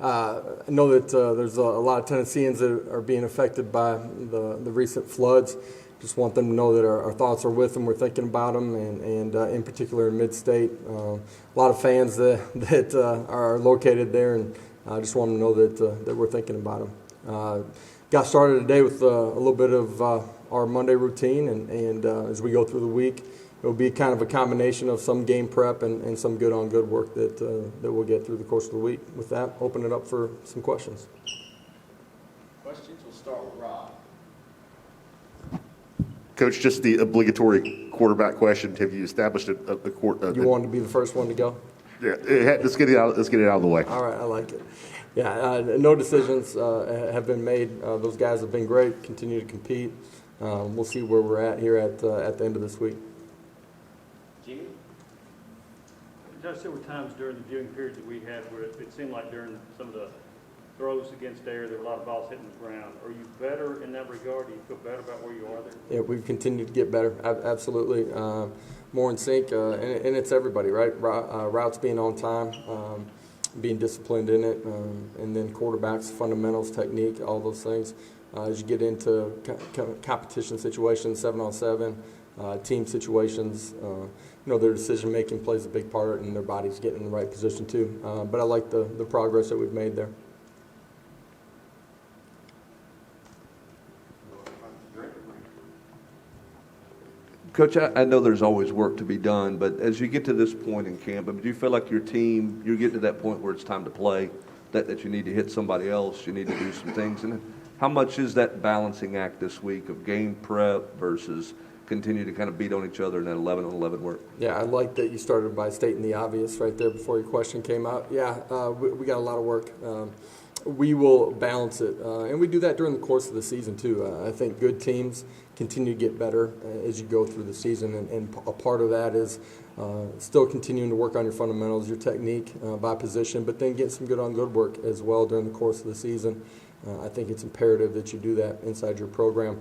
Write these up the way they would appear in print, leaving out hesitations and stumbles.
I know that there's a lot of Tennesseans that are being affected by the recent floods. Just want them to know that our thoughts are with them. We're thinking about them, and in particular in mid-state. A lot of fans that are located there, and I just want them to know that we're thinking about them. Got started today with a little bit of our Monday routine, and as we go through the week, it'll be kind of a combination of some game prep and some good-on-good work that we'll get through the course of the week. With that, open it up for some questions. Questions? We'll start with Rob. Coach, just the obligatory quarterback question. Have you established a You wanted to be the first one to go? Yeah, let's get it out of the way. All right, I like it. Yeah, no decisions have been made. Those guys have been great, continue to compete. We'll see where we're at here at the end of this week. Jimmy? There were times during the viewing period that we had where it seemed like during some of the throws against air, there were a lot of balls hitting the ground. Are you better in that regard? Do you feel better about where you are there? Yeah, we've continued to get better, absolutely. More in sync, and it's everybody, right? Routes being on time, being disciplined in it, and then quarterbacks, fundamentals, technique, all those things. As you get into competition situations, 7-on-7, team situations, their decision-making plays a big part, and their body's getting in the right position too. But I like the progress that we've made there. Coach, I know there's always work to be done, but as you get to this point in camp, do you feel like your team, you're getting to that point where it's time to play, that you need to hit somebody else, you need to do some things? And how much is that balancing act this week of game prep versus continue to kind of beat on each other in that 11-on-11 work? Yeah, I like that you started by stating the obvious right there before your question came out. Yeah, we got a lot of work. We will balance it, and we do that during the course of the season too. I think good teams continue to get better as you go through the season, and a part of that is still continuing to work on your fundamentals, your technique by position, but then get some good-on-good work as well during the course of the season. I think it's imperative that you do that inside your program.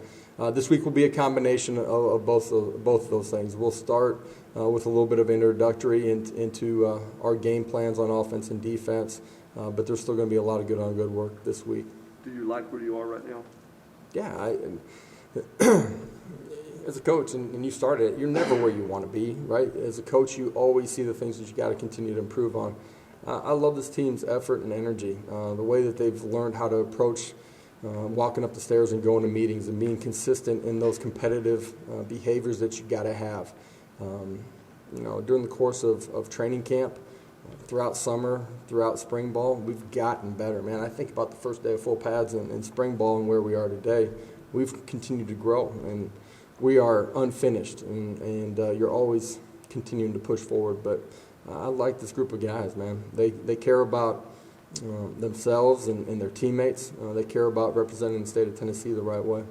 This week will be a combination of both of those things. We'll start with a little bit of introductory into our game plans on offense and defense, but there's still going to be a lot of good-on-good work this week. Do you like where you are right now? Yeah, as a coach, and you started it, you're never where you want to be, right? As a coach, you always see the things that you got to continue to improve on. I love this team's effort and energy, the way that they've learned how to approach walking up the stairs and going to meetings and being consistent in those competitive behaviors that you got to have. During the course of training camp, throughout summer, throughout spring ball, we've gotten better, man. I think about the first day of full pads in spring ball and where we are today. We've continued to grow, and we are unfinished, and you're always continuing to push forward. But I like this group of guys, man. They care about themselves and their teammates. They care about representing the state of Tennessee the right way.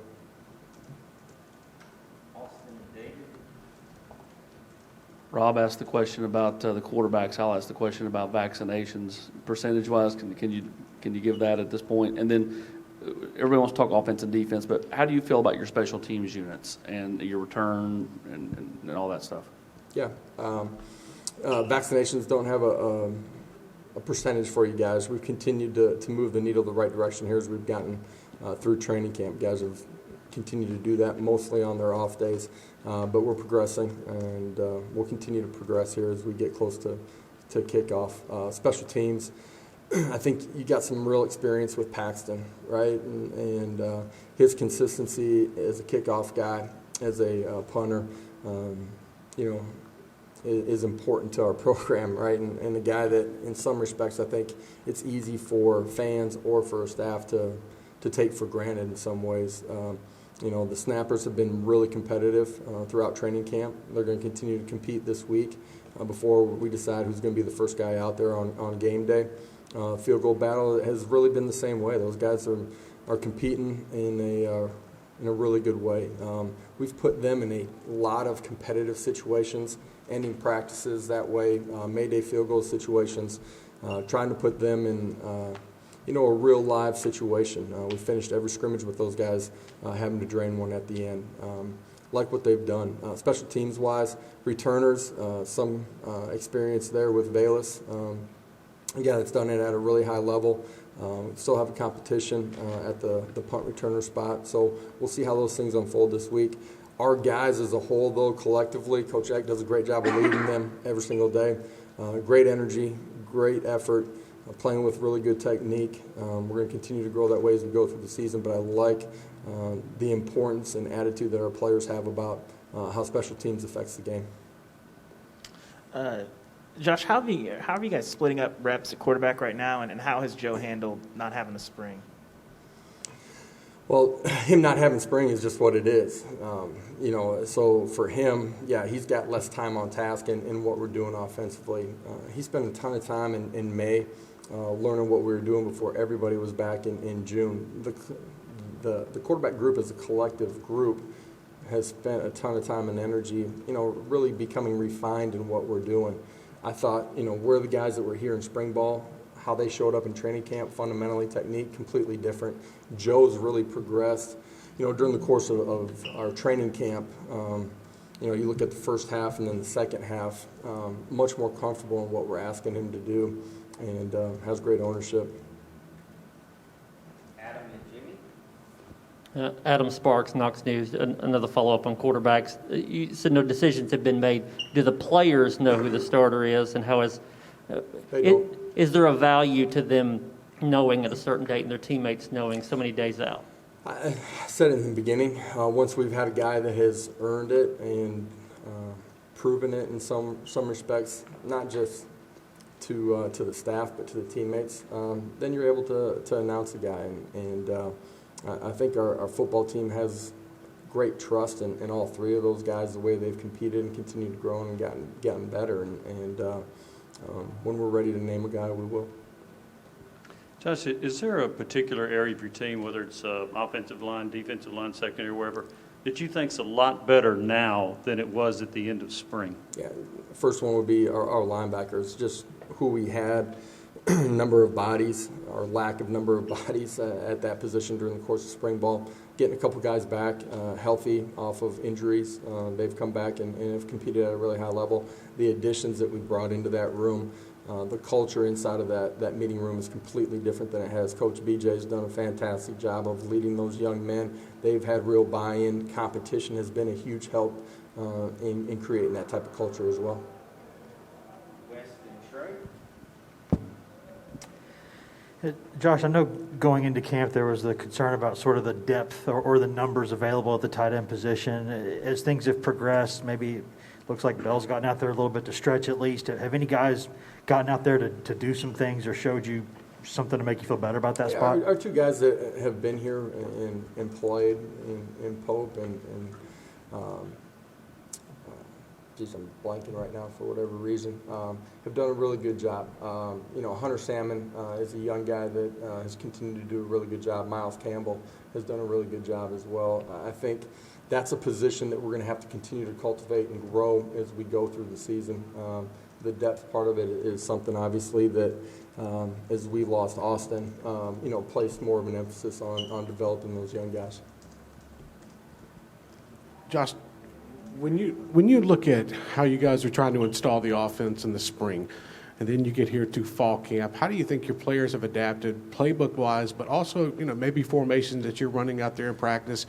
Rob asked the question about the quarterbacks. I'll ask the question about vaccinations. Percentage-wise, can you give that at this point? And then everybody wants to talk offense and defense, but how do you feel about your special teams units and your return and all that stuff? Yeah. Vaccinations don't have a percentage for you guys. We've continued to move the needle the right direction here as we've gotten through training camp. Guys have continued to do that mostly on their off days, but we're progressing, and we'll continue to progress here as we get close to kickoff. Special teams, I think you got some real experience with Paxton, right? And his consistency as a kickoff guy, as a punter, is important to our program, right? And a guy that, in some respects, I think it's easy for fans or for staff to take for granted in some ways. The snappers have been really competitive throughout training camp. They're going to continue to compete this week before we decide who's going to be the first guy out there on game day. Field goal battle has really been the same way. Those guys are competing in a really good way. We've put them in a lot of competitive situations, ending practices that way, Mayday field goal situations, trying to put them in a real live situation. We finished every scrimmage with those guys having to drain one at the end. Like what they've done. Special teams-wise, returners, some experience there with Vols. a guy that's done it at a really high level. Still have a competition at the punt returner spot, so we'll see how those things unfold this week. Our guys as a whole, though, collectively, Coach Eck does a great job of leading them every single day. Great energy, great effort, playing with really good technique. We're going to continue to grow that way as we go through the season, but I like the importance and attitude that our players have about how special teams affects the game. Josh, how are you guys splitting up reps at quarterback right now, and how has Joe handled not having the spring? Well, him not having spring is just what it is. So for him, yeah, he's got less time on task in what we're doing offensively. He spent a ton of time in May learning what we were doing before everybody was back in June. The quarterback group as a collective group has spent a ton of time and energy, really becoming refined in what we're doing. I thought, we're the guys that were here in spring ball, how they showed up in training camp, fundamentally, technique, completely different. Joe's really progressed, during the course of our training camp. You look at the first half and then the second half, much more comfortable in what we're asking him to do, and has great ownership. Adam and Jimmy. Adam Sparks, Knox News. Another follow-up on quarterbacks. You said no decisions have been made. Do the players know who the starter is, and how is is there a value to them knowing at a certain date and their teammates knowing so many days out? I said it in the beginning, once we've had a guy that has earned it and proven it in some respects, not just to the staff but to the teammates, then you're able to announce a guy. And I think our football team has great trust in all three of those guys, the way they've competed and continued to grow and gotten better. And when we're ready to name a guy, we will. Josh, is there a particular area of your team, whether it's offensive line, defensive line, secondary, wherever, that you think's a lot better now than it was at the end of spring? Yeah, first one would be our linebackers, just who we had, number of bodies, or lack of number of bodies at that position during the course of spring ball. Getting a couple guys back healthy off of injuries. They've come back and have competed at a really high level. The additions that we brought into that room, the culture inside of that meeting room is completely different than it has. Coach BJ has done a fantastic job of leading those young men. They've had real buy-in. Competition has been a huge help in creating that type of culture as well. West and Trey. Josh, I know going into camp there was the concern about sort of the depth or the numbers available at the tight end position. As things have progressed, maybe it looks like Bell's gotten out there a little bit to stretch at least. Have any guys gotten out there to do some things or showed you something to make you feel better about that spot? Our two guys that have been here and played in Pope and geez, I'm blanking right now for whatever reason, have done a really good job. Hunter Salmon is a young guy that has continued to do a really good job. Miles Campbell has done a really good job as well. I think that's a position that we're going to have to continue to cultivate and grow as we go through the season. The depth part of it is something, obviously, that as we lost Austin, placed more of an emphasis on developing those young guys. Josh, when you look at how you guys are trying to install the offense in the spring, and then you get here to fall camp, how do you think your players have adapted playbook-wise, but also, maybe formations that you're running out there in practice,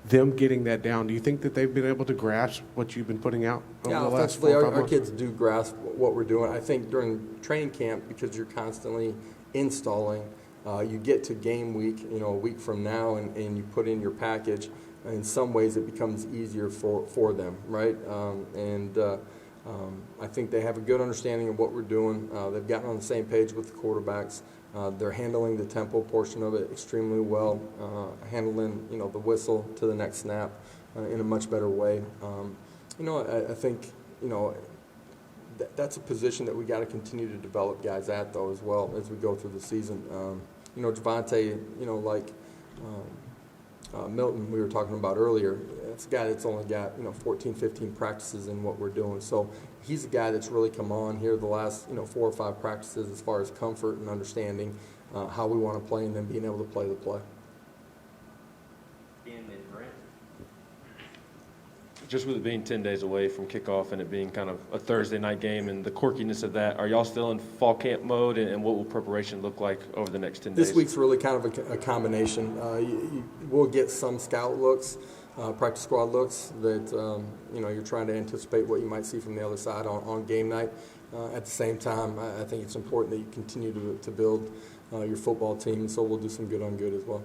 them getting that down? Do you think that they've been able to grasp what you've been putting out over the last 4 or 5 months? Our kids do grasp what we're doing. I think during training camp, because you're constantly installing, you get to game week, a week from now, and you put in your package. In some ways, it becomes easier for them, right? I think they have a good understanding of what we're doing. They've gotten on the same page with the quarterbacks. They're handling the tempo portion of it extremely well, handling the whistle to the next snap in a much better way. I think that's a position that we got to continue to develop guys at, though, as well as we go through the season. Javante, Milton, we were talking about earlier, it's a guy that's only got 14, 15 practices in what we're doing. So he's a guy that's really come on here the last 4 or 5 practices as far as comfort and understanding how we want to play and then being able to play the play. Ben and Brent. just with it being 10 days away from kickoff and it being kind of a Thursday night game and the quirkiness of that, are y'all still in fall camp mode, and what will preparation look like over the next 10 days? This week's really kind of a combination. We'll get some scout looks, practice squad looks that, you're trying to anticipate what you might see from the other side on game night. At the same time, I think it's important that you continue to build your football team, so we'll do some good on good as well.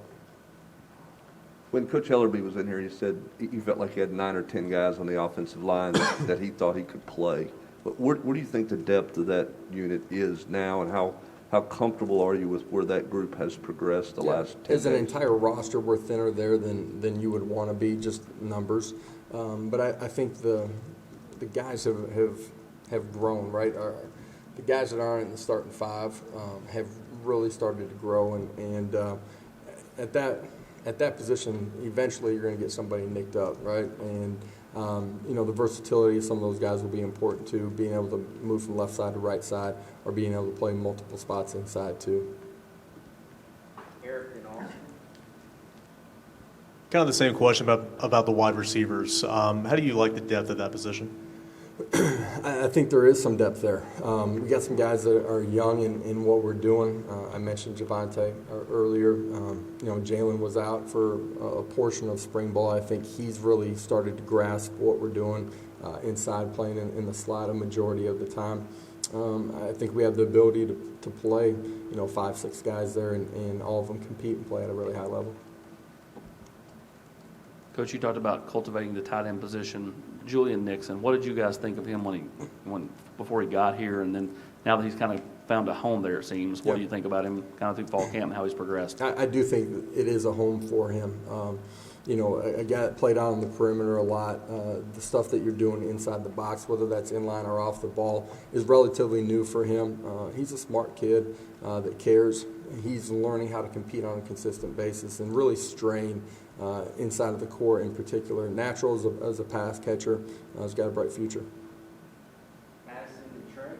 When Coach Ellerby was in here, he said he felt like he had 9 or 10 guys on the offensive line that he thought he could play. But where do you think the depth of that unit is now, and how comfortable are you with where that group has progressed the last 10 As an days? entire roster, we're thinner there than you would want to be, just numbers. But I think the guys have grown, right? The guys that aren't in the starting 5 have really started to grow, and at that position, eventually you're going to get somebody nicked up, right? And, the versatility of some of those guys will be important too, being able to move from left side to right side or being able to play multiple spots inside too. Eric and Austin. Kind of the same question about the wide receivers. How do you like the depth of that position? I think there is some depth there. We got some guys that are young in what we're doing. I mentioned Javante earlier. Jalen was out for a portion of spring ball. I think he's really started to grasp what we're doing inside, playing in the slot a majority of the time. I think we have the ability to play, 5, 6 guys there, and all of them compete and play at a really high level. Coach, you talked about cultivating the tight end position. Julian Nixon, what did you guys think of him before he got here, and then now that he's kind of found a home there, it seems? What do you think about him kind of through fall camp and how he's progressed? I do think it is a home for him. A guy that played out on the perimeter a lot, the stuff that you're doing inside the box, whether that's in line or off the ball, is relatively new for him. He's a smart kid that cares. He's learning how to compete on a consistent basis and really strain inside of the core in particular. Natural as a pass catcher. He's got a bright future. Madison, Detroit.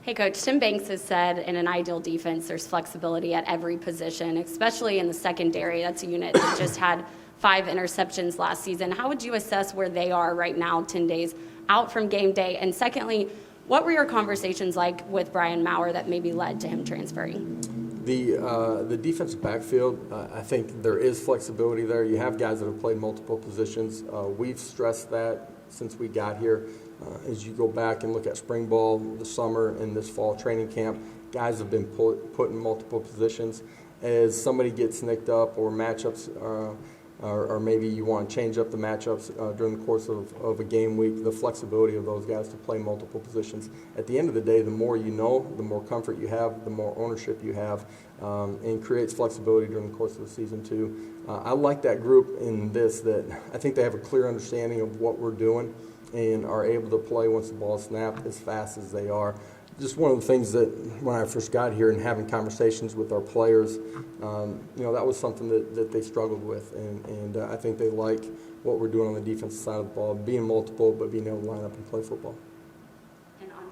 Hey, Coach, Tim Banks has said in an ideal defense there's flexibility at every position, especially in the secondary. That's a unit that just had 5 interceptions last season. How would you assess where they are right now, 10 days out from game day? And secondly, what were your conversations like with Brian Maurer that maybe led to him transferring? The defensive backfield, I think there is flexibility there. You have guys that have played multiple positions. We've stressed that since we got here. As you go back and look at spring ball, the summer, and this fall training camp, guys have been put in multiple positions. As somebody gets nicked up or matchups, or maybe you want to change up the matchups during the course of a game week, the flexibility of those guys to play multiple positions. At the end of the day, the more you know, the more comfort you have, the more ownership you have, and creates flexibility during the course of the season too. I like that group in this, that I think they have a clear understanding of what we're doing and are able to play once the ball is snapped as fast as they are. Just one of the things that when I first got here and having conversations with our players, that was something that they struggled with. And I think they like what we're doing on the defensive side of the ball, being multiple, but being able to line up and play football. And on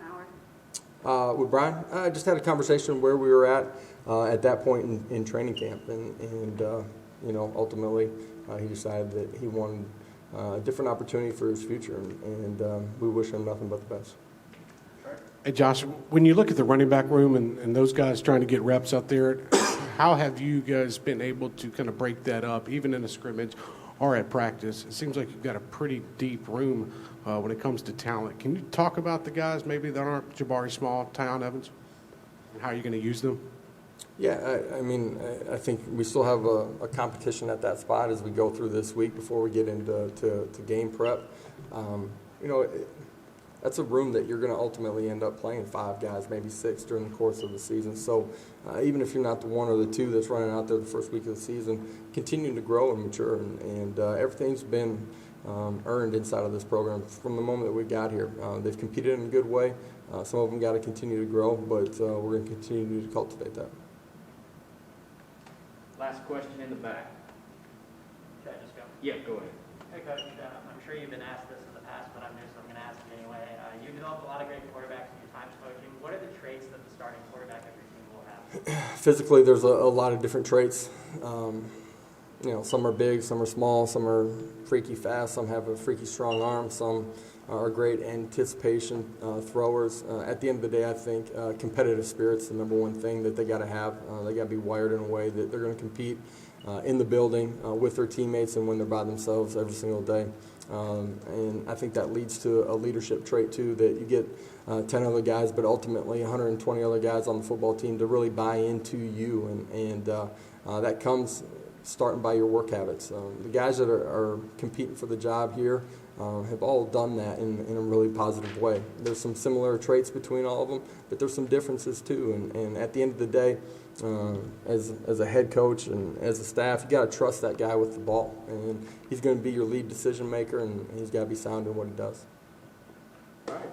Maurer? With Brian, I just had a conversation where we were at that point in training camp. And ultimately he decided that he wanted a different opportunity for his future. And we wish him nothing but the best. Hey, Josh, when you look at the running back room and those guys trying to get reps out there, how have you guys been able to kind of break that up, even in a scrimmage or at practice? It seems like you've got a pretty deep room when it comes to talent. Can you talk about the guys maybe that aren't Jabari Small, Tyon Evans, and how you're going to use them? Yeah, I think we still have a competition at that spot as we go through this week before we get into game prep. That's a room that you're going to ultimately end up playing 5 guys, maybe 6 during the course of the season. So even if you're not the one or the 2 that's running out there the first week of the season, continuing to grow and mature. And everything's been earned inside of this program from the moment that we got here. They've competed in a good way. Some of them got to continue to grow, but we're going to continue to cultivate that. Last question in the back. Should I just go? Yeah, go ahead. Hey, Coach, I'm sure you've been asked this in the past, but I'm going to ask it anyway. You've developed a lot of great quarterbacks in your time coaching. What are the traits that the starting quarterback of your team will have? Physically, there's a lot of different traits. some are big, some are small, some are freaky fast, some have a freaky strong arm, some are great anticipation throwers. At the end of the day, I think competitive spirit's the number one thing that they got to have. They got to be wired in a way that they're going to compete in the building with their teammates and when they're by themselves every single day. And I think that leads to a leadership trait, too, that you get 10 other guys, but ultimately 120 other guys on the football team to really buy into you. And that comes starting by your work habits. The guys that are competing for the job here have all done that in a really positive way. There's some similar traits between all of them, but there's some differences, too. And at the end of the day, as a head coach and as a staff, you got to trust that guy with the ball, and he's going to be your lead decision maker, and he's got to be sound in what he does. All right.